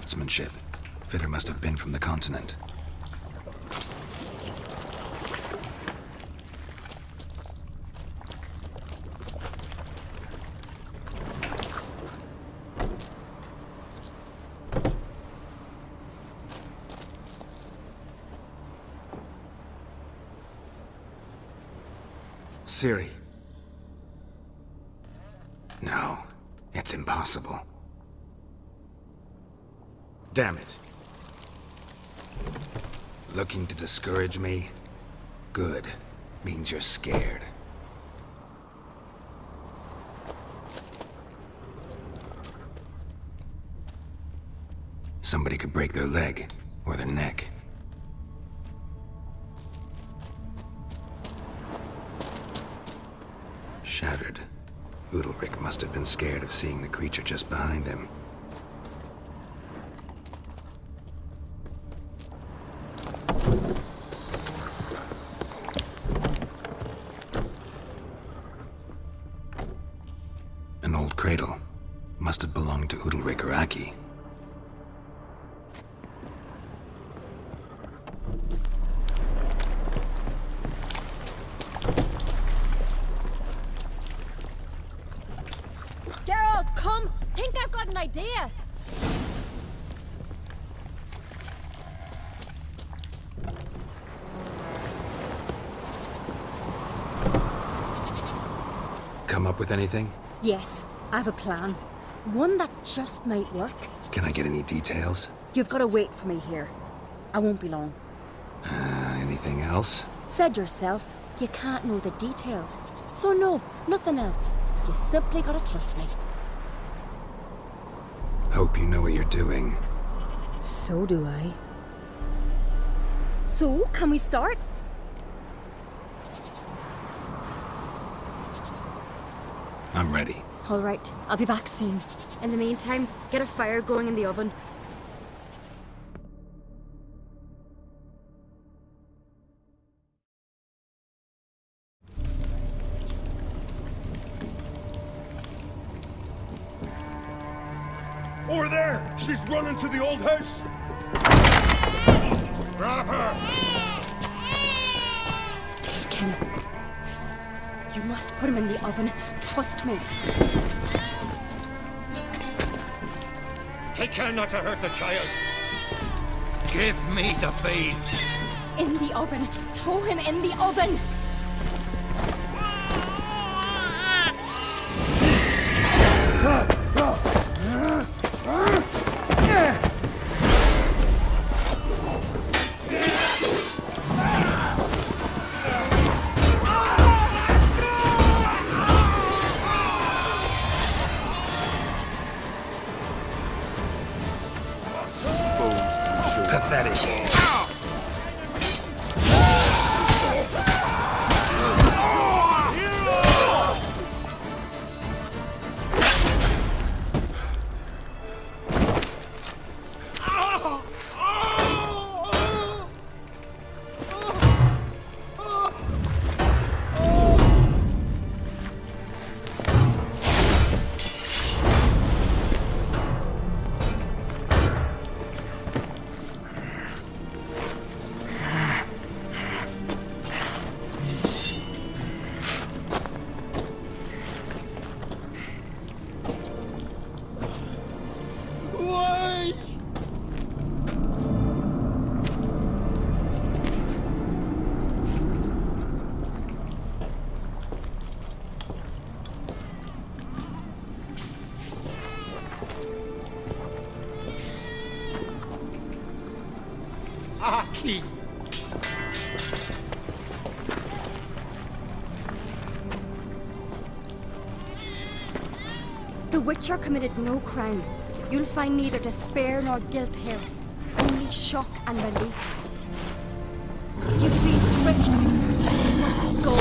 craftsmanship. Fitter must have been from the continent. Siri. No, it's impossible. Damn it. Looking to discourage me? Good. Means you're scared. Somebody could break their leg, or their neck. Shattered. Udalric must have been scared of seeing the creature just behind him. An old cradle. Must have belonged to Udalric or Aki. Come! Think I've got an idea! Come up with anything? Yes, I have a plan. One that just might work. Can I get any details? You've got to wait for me here. I won't be long. Anything else? Said yourself, you can't know the details. So no, nothing else. You simply gotta trust me. Hope you know what you're doing. So do I. So, can we start? I'm ready. All right, I'll be back soon. In the meantime, get a fire going in the oven. Over there! She's running to the old house! Grab her! Take him. You must put him in the oven. Trust me. Take care not to hurt the child! Give me the bean! In the oven. Throw him in the oven! Pathetic. Aki! The Witcher committed no crime. You'll find neither despair nor guilt here. Only shock and relief. You've been tricked. You must go.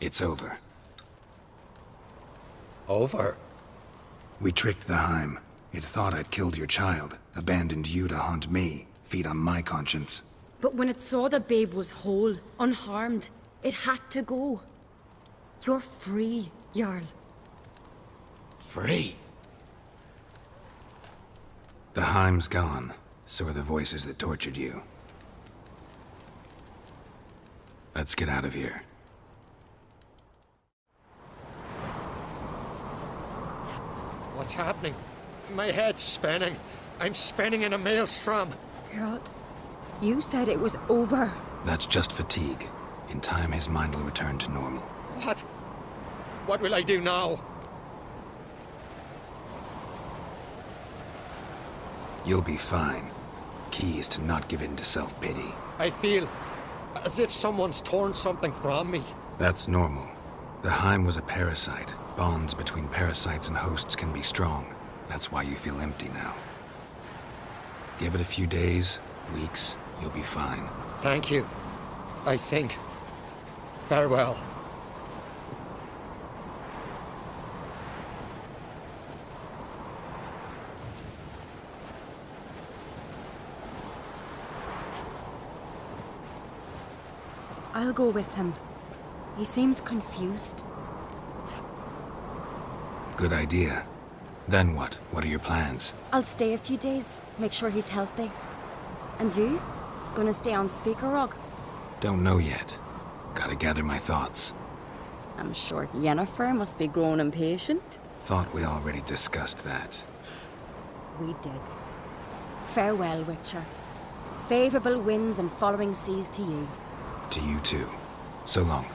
It's over. Over? We tricked the Heim. It thought I'd killed your child, abandoned you to haunt me, feed on my conscience. But when it saw the babe was whole, unharmed, it had to go. You're free, Jarl. Free? The Heim's gone, so are the voices that tortured you. Let's get out of here. What's happening? My head's spinning. I'm spinning in a maelstrom. Geralt, you said it was over. That's just fatigue. In time, his mind will return to normal. What? What will I do now? You'll be fine. Key is to not give in to self-pity. I feel as if someone's torn something from me. That's normal. The Heim was a parasite. Bonds between parasites and hosts can be strong. That's why you feel empty now. Give it a few days, weeks, you'll be fine. Thank you. I think. Farewell. I'll go with him. He seems confused. Good idea. Then what? What are your plans? I'll stay a few days, make sure he's healthy. And you? Gonna stay on Speaker Rock? Don't know yet. Gotta gather my thoughts. I'm sure Yennefer must be growing impatient. Thought we already discussed that. We did. Farewell, Witcher. Favorable winds and following seas to you. To you too. So long.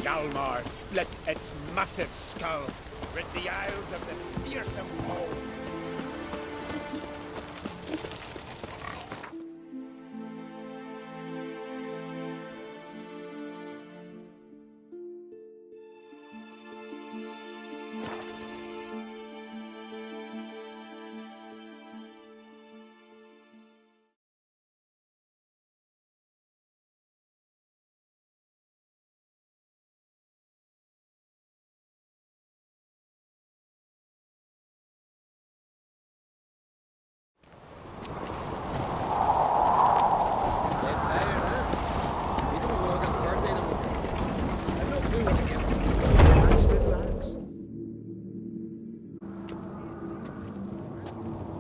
Hjalmar split its massive skull, rid the Isles of this fearsome foe.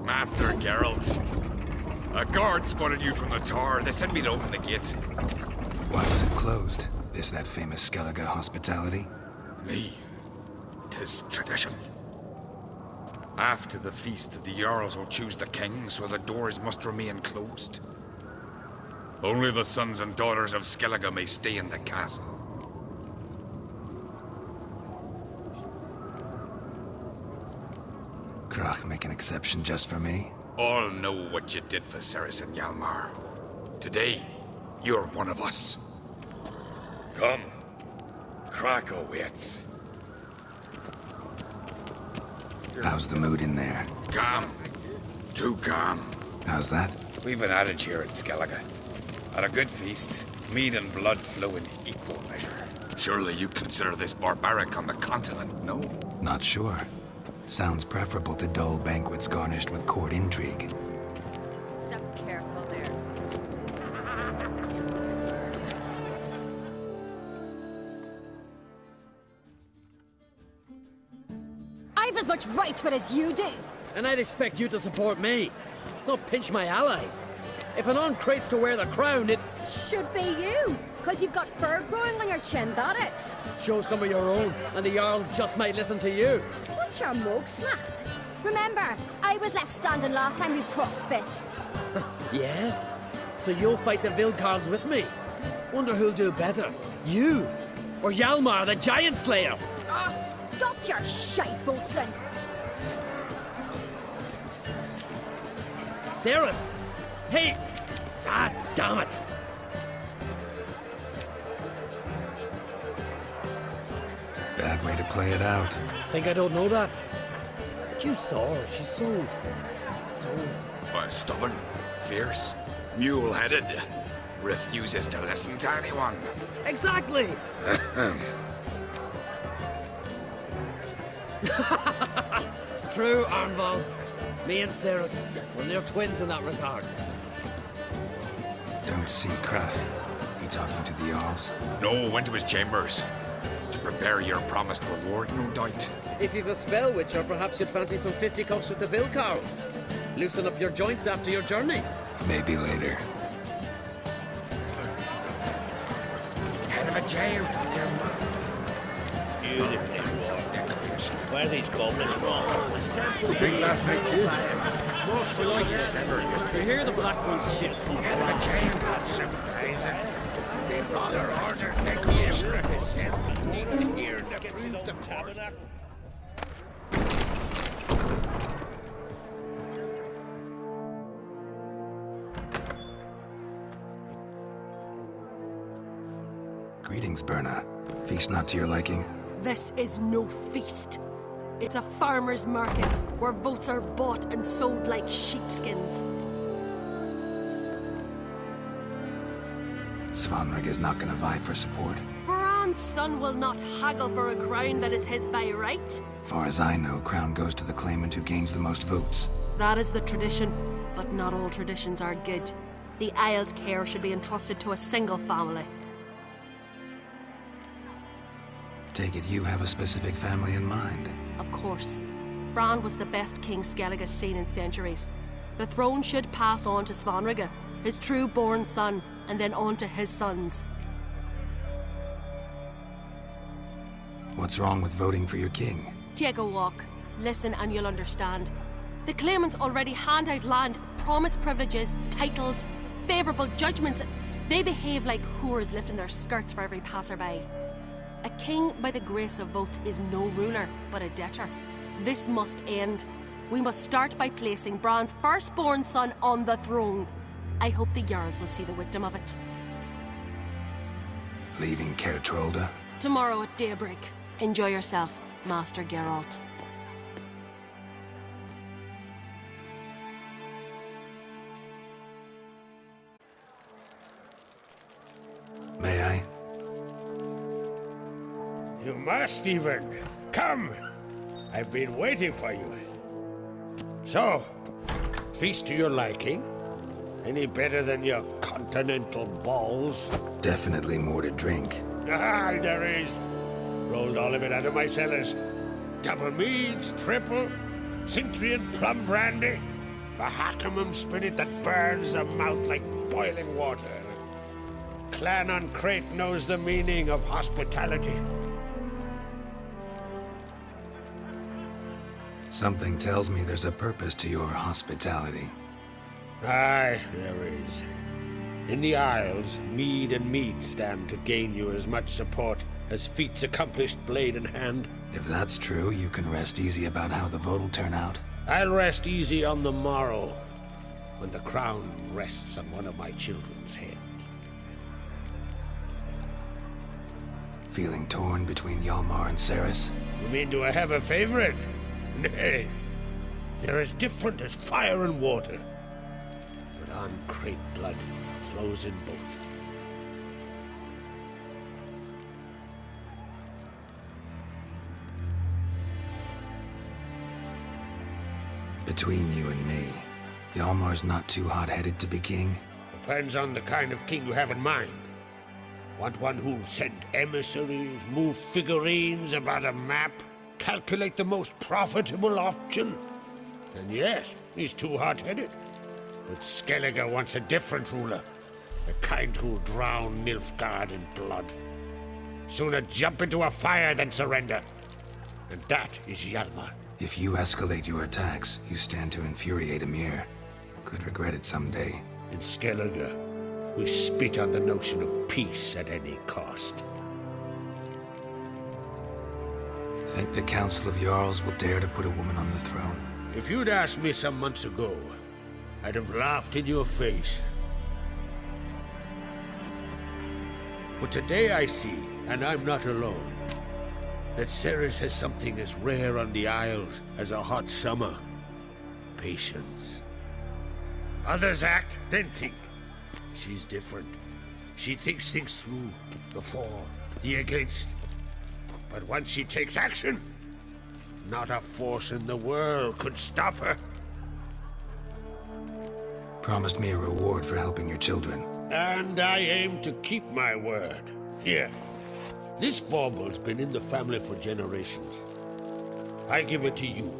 Master Geralt. A guard spotted you from the tower. They sent me to open the gate. Why was it closed? Is that famous Skellige hospitality? Me? 'Tis tradition. After the feast, the Jarls will choose the king, so the doors must remain closed. Only the sons and daughters of Skellige may stay in the castle. Krach make an exception just for me? All know what you did for Ceres and Hjalmar. Today, you're one of us. Come. Krach waits. How's the mood in there? Calm. Too calm. How's that? We've an adage here in Skellige. At a good feast, mead and blood flow in equal measure. Surely you consider this barbaric on the continent, no? Not sure. Sounds preferable to dull banquets garnished with court intrigue. Step careful there. I've as much right to it as you do. And I'd expect you to support me, not pinch my allies. If an uncrate's to wear the crown, it Should be you, because you've got fur growing on your chin, that it? shows some of your own, and the Jarls just might listen to you. Want your mug smacked? Remember, I was left standing last time we crossed fists. Yeah? So you'll fight the Vilcarls with me? Wonder who'll do better, you or Hjalmar the Giant Slayer? Oh, stop your shite boasting. Ceres! Hey! Ah, damn it! Bad way to play it out. Think I don't know that? But you saw her, she's so... Stubborn, fierce, mule-headed. Refuses to listen to anyone. Exactly! True, Arnvald. Me and Ceres, we're near twins in that regard. Don't see Krach. He talking to the Jarls? No, went to his chambers. To prepare your promised reward, no doubt. If you've a spell witcher, perhaps you'd fancy some fisticuffs with the Vilcarls. Loosen up your joints after your journey. Maybe later. Head of a jail to your mouth. Beautiful. Where are these goblins from? Drink last night too. Most like you hear the black ones shit from Head of a jail. They've all their orders. They commissioner himself needs to hear and approve the tabernacle. Greetings, Berna. Feast not to your liking? This is no feast. It's a farmer's market where votes are bought and sold like sheepskins. Svanrig is not gonna vie for support. Bran's son will not haggle for a crown that is his by right. Far as I know, crown goes to the claimant who gains the most votes. That is the tradition, but not all traditions are good. The Isle's care should be entrusted to a single family. Take it you have a specific family in mind. Of course. Bran was the best king Skellige has seen in centuries. The throne should pass on to Svanrige, his true-born son, and then on to his sons. What's wrong with voting for your king? Take a walk. Listen and you'll understand. The claimants already hand out land, promise privileges, titles, favourable judgments. They behave like whores lifting their skirts for every passerby. A king by the grace of votes is no ruler, but a debtor. This must end. We must start by placing Bran's firstborn son on the throne. I hope the Jarls will see the wisdom of it. Leaving Caer Trolda? Tomorrow at daybreak. Enjoy yourself, Master Geralt. May I? You must even. Come! I've been waiting for you. So, feast to your liking? Any better than your continental balls? Definitely more to drink. Ah, there is. Rolled all of it out of my cellars. Double meads, triple, Cintrian plum brandy, a Hackamum spirit that burns the mouth like boiling water. Clan on Crate knows the meaning of hospitality. Something tells me there's a purpose to your hospitality. Aye, there is. In the Isles, mead and mead stand to gain you as much support as feats accomplished blade in hand. If that's true, you can rest easy about how the vote'll turn out. I'll rest easy on the morrow, when the crown rests on one of my children's heads. Feeling torn between Hjalmar and Ceres? You mean, do I have a favorite? Nay. They're as different as fire and water. But uncreate blood flows in both. Between you and me, Hjalmar's not too hot-headed to be king? Depends on the kind of king you have in mind. Want one who'll send emissaries, move figurines about a map, calculate the most profitable option? Then yes, he's too hot-headed. But Skellige wants a different ruler. The kind who'll drown Nilfgaard in blood. Sooner jump into a fire than surrender. And that is Hjalmar. If you escalate your attacks, you stand to infuriate Emir. Could regret it someday. In Skellige, we spit on the notion of peace at any cost. Think the Council of Jarls will dare to put a woman on the throne? If you'd asked me some months ago, I'd have laughed in your face. But today I see, and I'm not alone, that Ceres has something as rare on the Isles as a hot summer. Patience. Others act, then think. She's different. She thinks things through, the for, the against. But once she takes action, not a force in the world could stop her. Promised me a reward for helping your children. And I aim to keep my word. Here. This bauble's been in the family for generations. I give it to you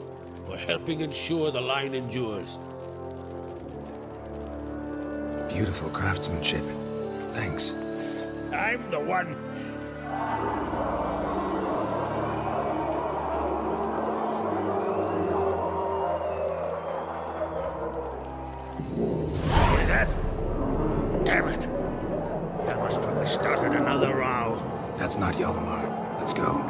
for helping ensure the line endures. Beautiful craftsmanship. Thanks. I'm the one. Hear that? Damn it. That must have started another row. That's not Hjalmar. Let's go.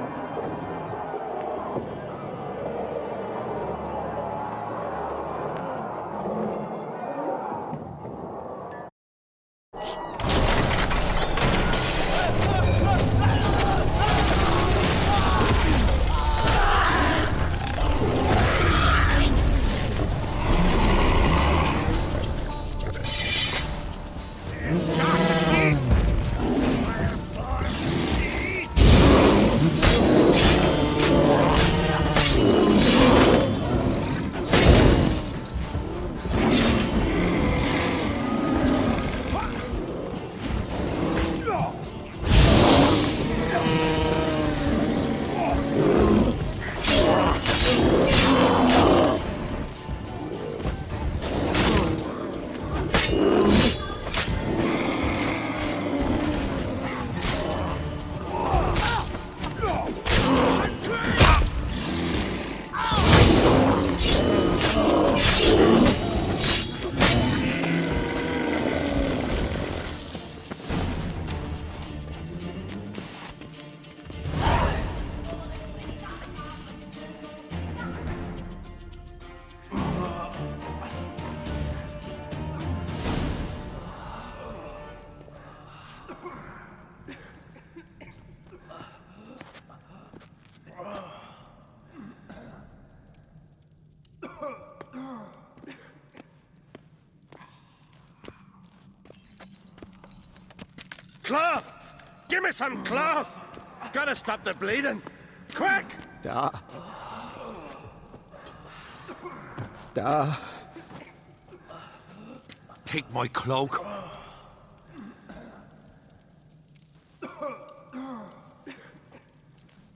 Cloth! Give me some cloth! Gotta stop the bleeding! Quick! Da. Take my cloak.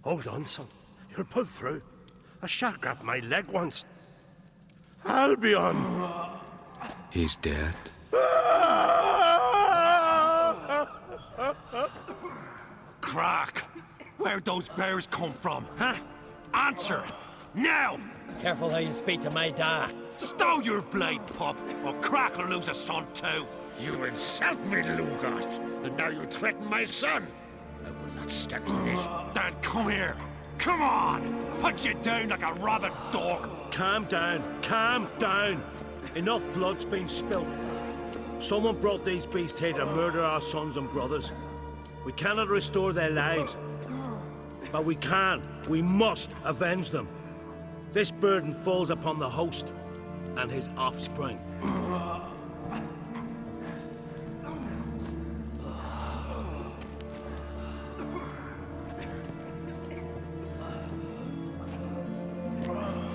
Hold on, son. You'll pull through. A shark grabbed my leg once. Albion! He's dead. Crack! Where'd those bears come from, huh? Answer! Now! Careful how you speak to my dad. Stow your blade, pup, or Crack will lose a son too. You insult me, Lugos, and now you threaten my son. I will not stand for this. Dad, come here. Come on! Punch it down like a rabid dog. Calm down. Calm down. Enough blood's been spilled. Someone brought these beasts here to murder our sons and brothers. We cannot restore their lives. But we can. We must avenge them. This burden falls upon the host and his offspring.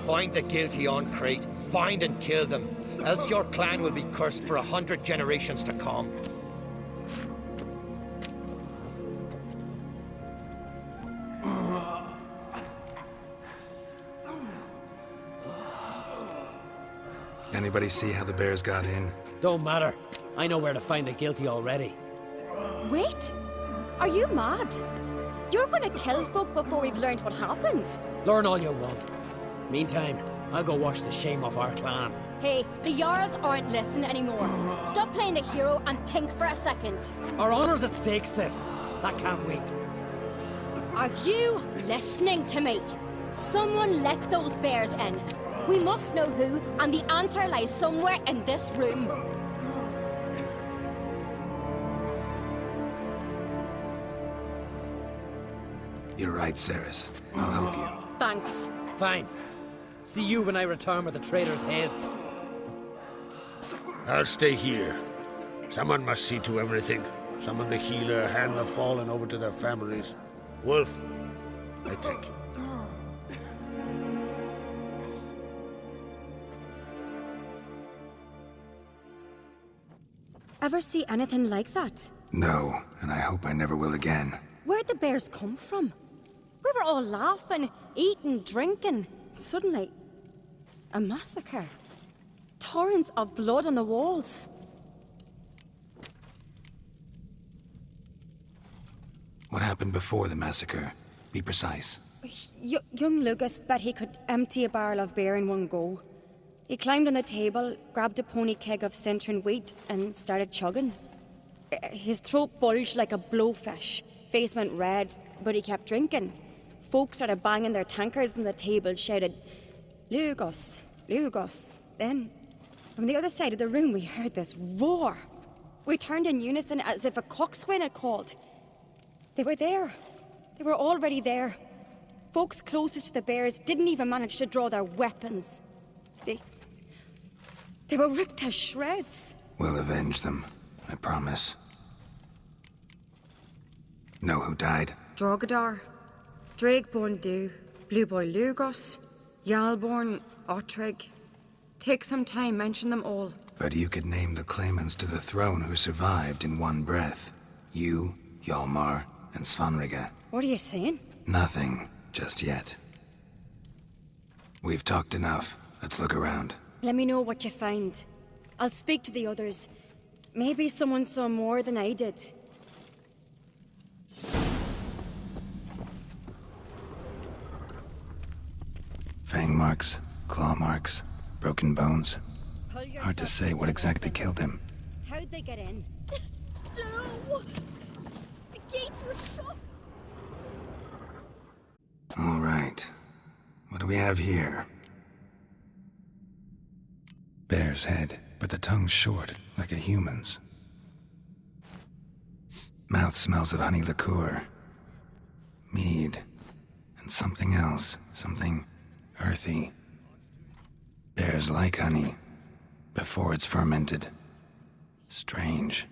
Find the guilty on Crete. Find and kill them. Else your clan will be cursed for 100 generations to come. Anybody see how the bears got in? Don't matter. I know where to find the guilty already. Wait! Are you mad? You're gonna kill folk before we've learned what happened. Learn all you want. Meantime, I'll go wash the shame off our clan. Hey, the Jarls aren't listening anymore. Stop playing the hero and think for a second. Our honor's at stake, sis. That can't wait. Are you listening to me? Someone let those bears in. We must know who, and the answer lies somewhere in this room. You're right, Ceres. I'll help you. Thanks. Fine. See you when I return with the traitors' heads. I'll stay here. Someone must see to everything. Summon the healer, hand the fallen over to their families. Wolf, I thank you. Ever see anything like that? No, and I hope I never will again. Where'd the bears come from? We were all laughing, eating, drinking. Suddenly, a massacre. Torrents of blood on the walls. What happened before the massacre? Be precise. Young Lucas bet he could empty a barrel of beer in one go. He climbed on the table, grabbed a pony keg of Centron wheat, and started chugging. His throat bulged like a blowfish. Face went red, but he kept drinking. Folk started banging their tankards on the table, shouted, "Lugos, Lugos." Then, from the other side of the room, we heard this roar. We turned in unison as if a coxswain had called. They were there. They were already there. Folks closest to the bears didn't even manage to draw their weapons. They were ripped to shreds. We'll avenge them, I promise. Know who died? Drogadar, Drakeborn Du, Blue Boy Lugos, Yalborn, Ottrig. Take some time, mention them all. But you could name the claimants to the throne who survived in one breath. You, Hjalmar, and Svanrige. What are you saying? Nothing, just yet. We've talked enough. Let's look around. Let me know what you find. I'll speak to the others. Maybe someone saw more than I did. Fang marks, claw marks, broken bones. Hard to say what exactly killed him. How'd they get in? No! The gates were shut! All right. What do we have here? Bear's head, but the tongue's short, like a human's. Mouth smells of honey liqueur. Mead. And something else. Something earthy. Bears like honey. Before it's fermented. Strange.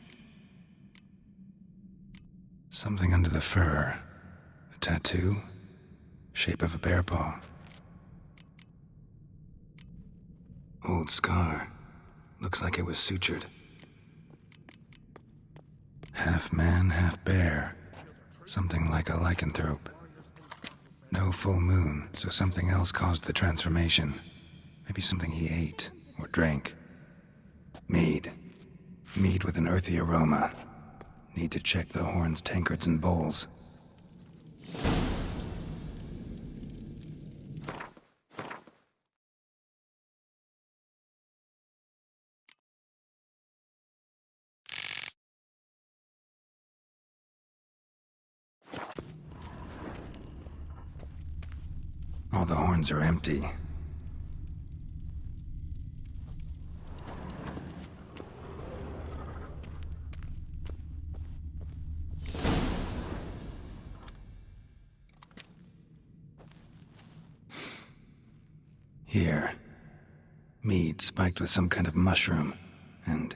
Something under the fur. A tattoo? Shape of a bear paw. Old scar. Looks like it was sutured. Half man, half bear. Something like a lycanthrope. No full moon, so something else caused the transformation. Maybe something he ate or drank. Mead. Mead with an earthy aroma. Need to check the horns, tankards, and bowls. All the horns are empty. Here. Mead spiked with some kind of mushroom. And...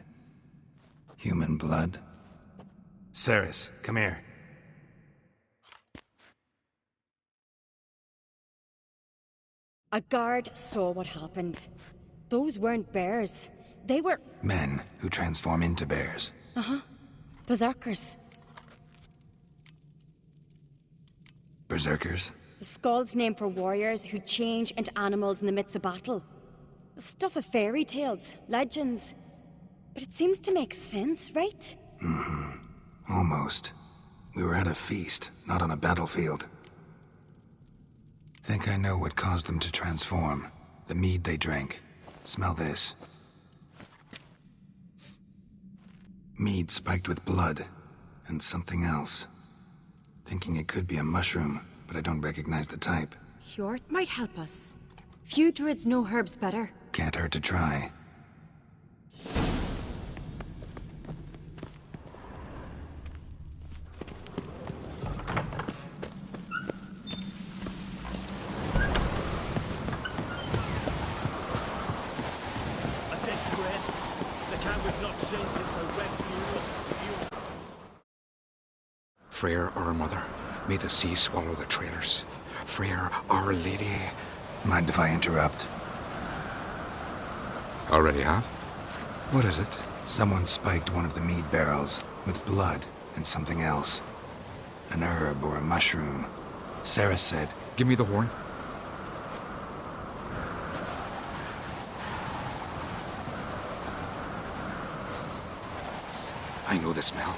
human blood. Ceres, come here. A guard saw what happened. Those weren't bears. They were... Men who transform into bears. Uh-huh. Berserkers. Berserkers? The Skald's name for warriors who change into animals in the midst of battle. Stuff of fairy tales, legends. But it seems to make sense, right? Mm-hmm. Almost. We were at a feast, not on a battlefield. Think I know what caused them to transform. The mead they drank. Smell this. Mead spiked with blood. And something else. Thinking it could be a mushroom, but I don't recognize the type. Hjort might help us. Few druids know herbs better. Can't hurt to try. Freyr, our mother, may the sea swallow the traitors. Freyr, our lady. Mind if I interrupt? Already have? What is it? Someone spiked one of the mead barrels with blood and something else. An herb or a mushroom. Sarah said... Give me the horn. I know the smell.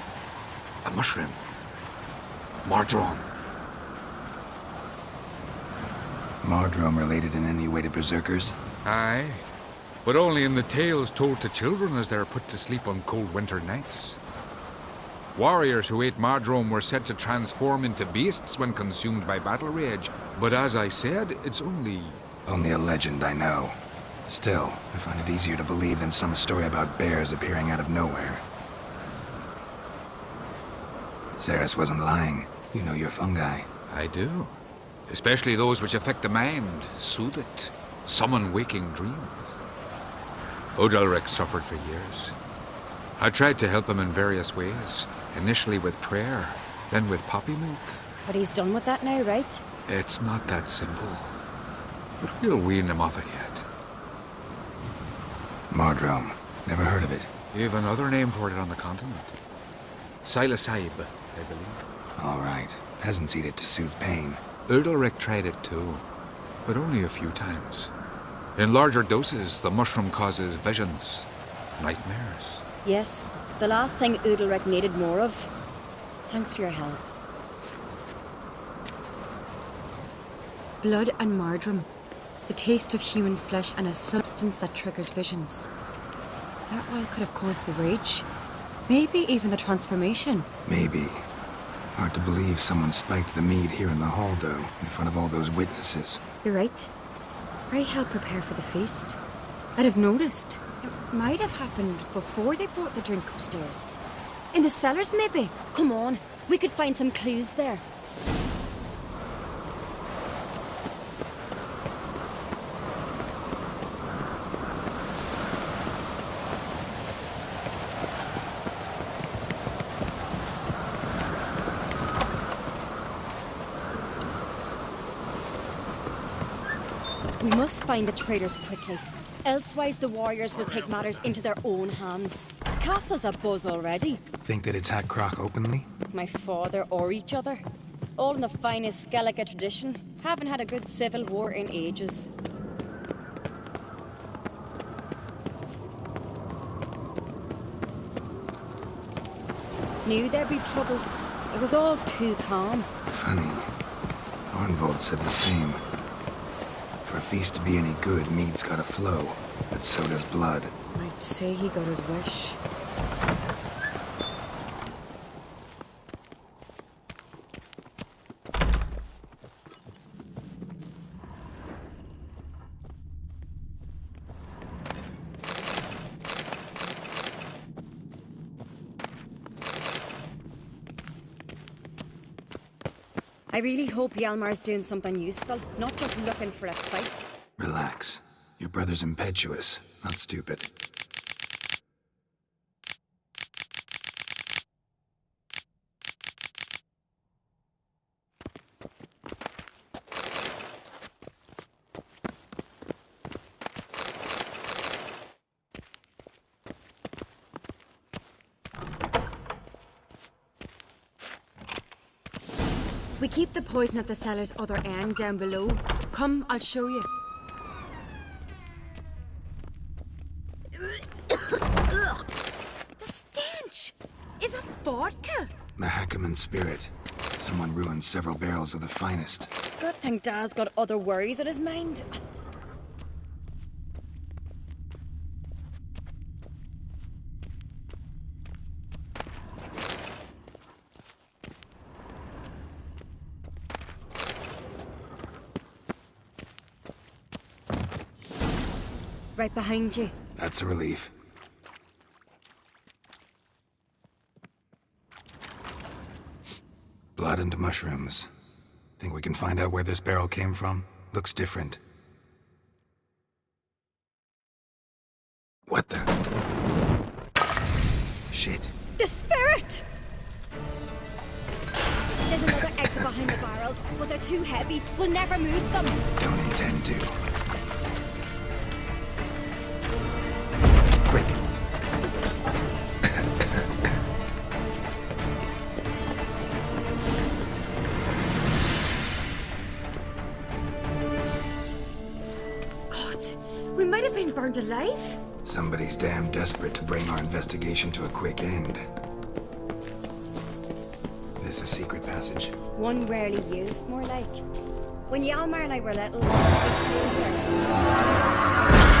A mushroom. Mardrome. Mardrome related in any way to berserkers? Aye. But only in the tales told to children as they're put to sleep on cold winter nights. Warriors who ate Mardrome were said to transform into beasts when consumed by battle rage. But as I said, it's only... Only a legend, I know. Still, I find it easier to believe than some story about bears appearing out of nowhere. Ceres wasn't lying. You know your fungi. I do. Especially those which affect the mind, soothe it, summon waking dreams. Odalric suffered for years. I tried to help him in various ways, initially with prayer, then with poppy milk. But he's done with that now, right? It's not that simple. But we'll wean him off it yet. Mardrome. Never heard of it. You have another name for it on the continent. Psilocybe, I believe. All right. Peasants eat it to soothe pain. Odalric tried it too, but only a few times. In larger doses, the mushroom causes visions, nightmares. Yes, the last thing Udalric needed more of. Thanks for your help. Blood and Mardrome. The taste of human flesh and a substance that triggers visions. That all could have caused the rage. Maybe even the transformation. Maybe. Hard to believe someone spiked the mead here in the hall, though, in front of all those witnesses. You're right. I helped prepare for the feast. I'd have noticed. It might have happened before they brought the drink upstairs. In the cellars, maybe? Come on, we could find some clues there. We must find the traitors quickly. Elsewise, the warriors will take matters into their own hands. The castle's abuzz already. Think they'd attack Croc openly? My father or each other. All in the finest Skellige tradition. Haven't had a good civil war in ages. Knew there'd be trouble. It was all too calm. Funny. Arnvold said the same. For a feast to be any good, mead's gotta flow, but so does blood. I'd say he got his wish. I really hope Hjalmar's doing something useful, not just looking for a fight. Relax. Your brother's impetuous, not stupid. We keep the poison at the cellar's other end down below. Come, I'll show you. The stench! Is that vodka? Mahakaman spirit. Someone ruined several barrels of the finest. Good thing Dad's got other worries on his mind. Right behind you. That's a relief. Blood and mushrooms. Think we can find out where this barrel came from? Looks different. What the? Shit. The spirit! There's another exit behind the barrels, but they're too heavy. We'll never move them. Don't intend to. Quick. God, we might have been burned alive. Somebody's damn desperate to bring our investigation to a quick end. This a secret passage? One rarely used, more like. When Hjalmar and I were little, we played here.